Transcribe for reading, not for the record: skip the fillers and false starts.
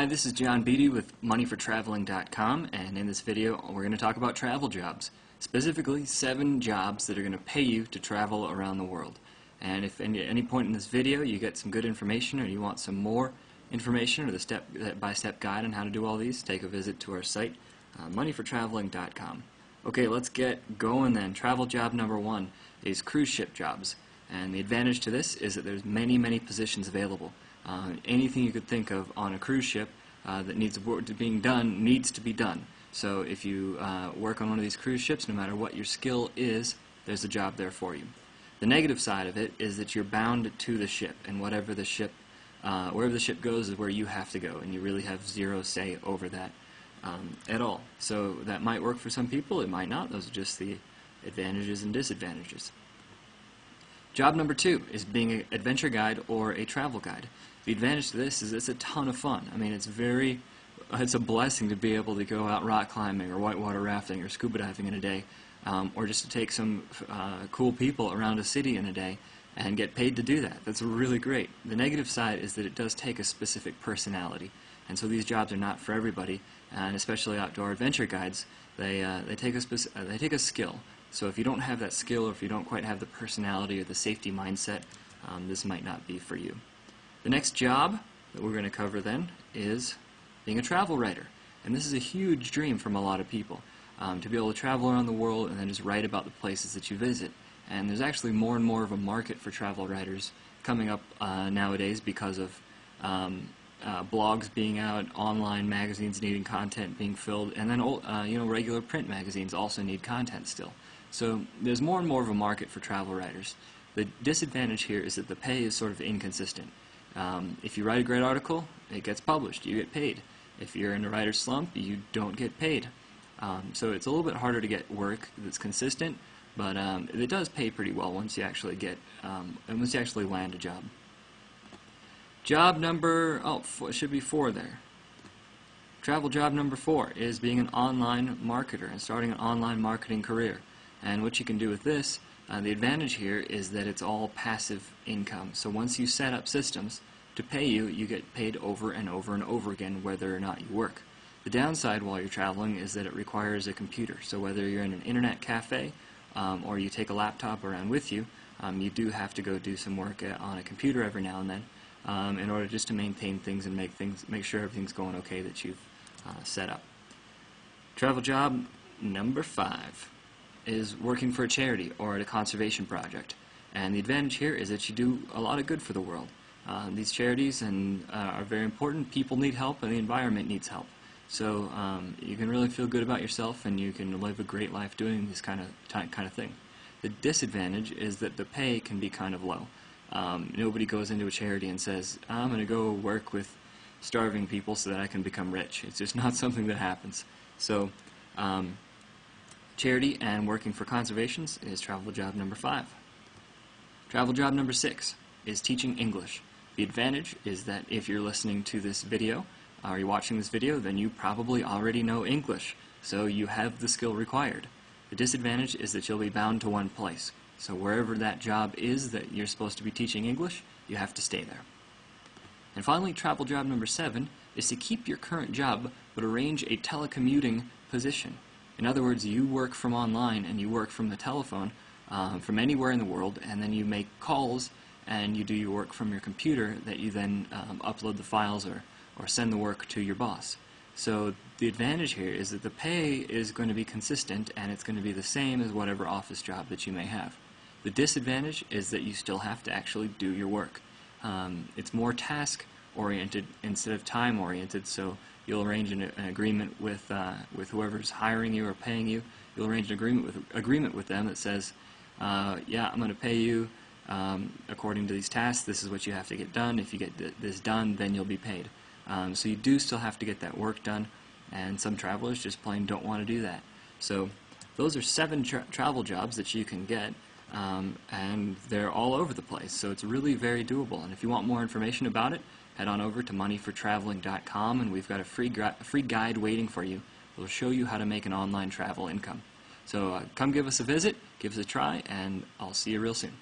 Hi, this is John Beatty with moneyfortraveling.com, and in this video we're going to talk about travel jobs, specifically 7 jobs that are going to pay you to travel around the world. And if at any point in this video you get some good information or you want some more information or the step-by-step guide on how to do all these, take a visit to our site, moneyfortraveling.com. Okay, let's get going then. Travel job number 1 is cruise ship jobs, and the advantage to this is that there's many positions available. Anything you could think of on a cruise ship that needs being done needs to be done. So if you work on one of these cruise ships, no matter what your skill is, there's a job there for you. The negative side of it is that you're bound to the ship, and wherever the ship goes is where you have to go, and you really have zero say over that at all. So that might work for some people, it might not. Those are just the advantages and disadvantages. Job number 2 is being an adventure guide or a travel guide. The advantage to this is it's a ton of fun. I mean, it's a blessing to be able to go out rock climbing or whitewater rafting or scuba diving in a day, or just to take some cool people around a city in a day and get paid to do that. That's really great. The negative side is that it does take a specific personality, and so these jobs are not for everybody, and especially outdoor adventure guides, they take a skill. So if you don't have that skill, or if you don't quite have the personality or the safety mindset, this might not be for you. The next job that we're going to cover then is being a travel writer. And this is a huge dream from a lot of people, to be able to travel around the world and then just write about the places that you visit. And there's actually more and more of a market for travel writers coming up nowadays because of blogs being out, online magazines needing content being filled, and then regular print magazines also need content still. So there's more and more of a market for travel writers. The disadvantage here is that the pay is sort of inconsistent. If you write a great article, it gets published, you get paid. If you're in a writer's slump, you don't get paid. So it's a little bit harder to get work that's consistent, but it does pay pretty well once you actually land a job. Job number, it should be 4 there. Travel job number 4 is being an online marketer and starting an online marketing career. And what you can do with this, the advantage here is that it's all passive income. So once you set up systems to pay you, you get paid over and over and over again whether or not you work. The downside while you're traveling is that it requires a computer. So whether you're in an internet cafe or you take a laptop around with you, you do have to go do some work on a computer every now and then in order just to maintain things and make sure everything's going okay that you've set up. Travel job number 5 is working for a charity or at a conservation project. And the advantage here is that you do a lot of good for the world. These charities are very important. People need help and the environment needs help. So you can really feel good about yourself and you can live a great life doing this kind of thing. The disadvantage is that the pay can be kind of low. Nobody goes into a charity and says, I'm going to go work with starving people so that I can become rich. It's just not something that happens. So charity and working for conservations is travel job number 5. Travel job number 6 is teaching English. The advantage is that if you're listening to this video or you're watching this video, then you probably already know English, so you have the skill required. The disadvantage is that you'll be bound to one place. So wherever that job is that you're supposed to be teaching English, you have to stay there. And finally, travel job number 7 is to keep your current job but arrange a telecommuting position. In other words, you work from online and you work from the telephone from anywhere in the world, and then you make calls and you do your work from your computer that you then upload the files or send the work to your boss. So the advantage here is that the pay is going to be consistent and it's going to be the same as whatever office job that you may have. The disadvantage is that you still have to actually do your work. It's more task-oriented instead of time-oriented, so you'll arrange an agreement with whoever's hiring you or paying you. You'll arrange an agreement with them that says, yeah, I'm going to pay you according to these tasks. This is what you have to get done. If you get this done, then you'll be paid. So you do still have to get that work done, and some travelers just plain don't want to do that. So those are 7 travel jobs that you can get, and they're all over the place. So it's really very doable. And if you want more information about it, head on over to moneyfortraveling.com, and we've got a free guide waiting for you. It'll show you how to make an online travel income. So come give us a visit, give us a try, and I'll see you real soon.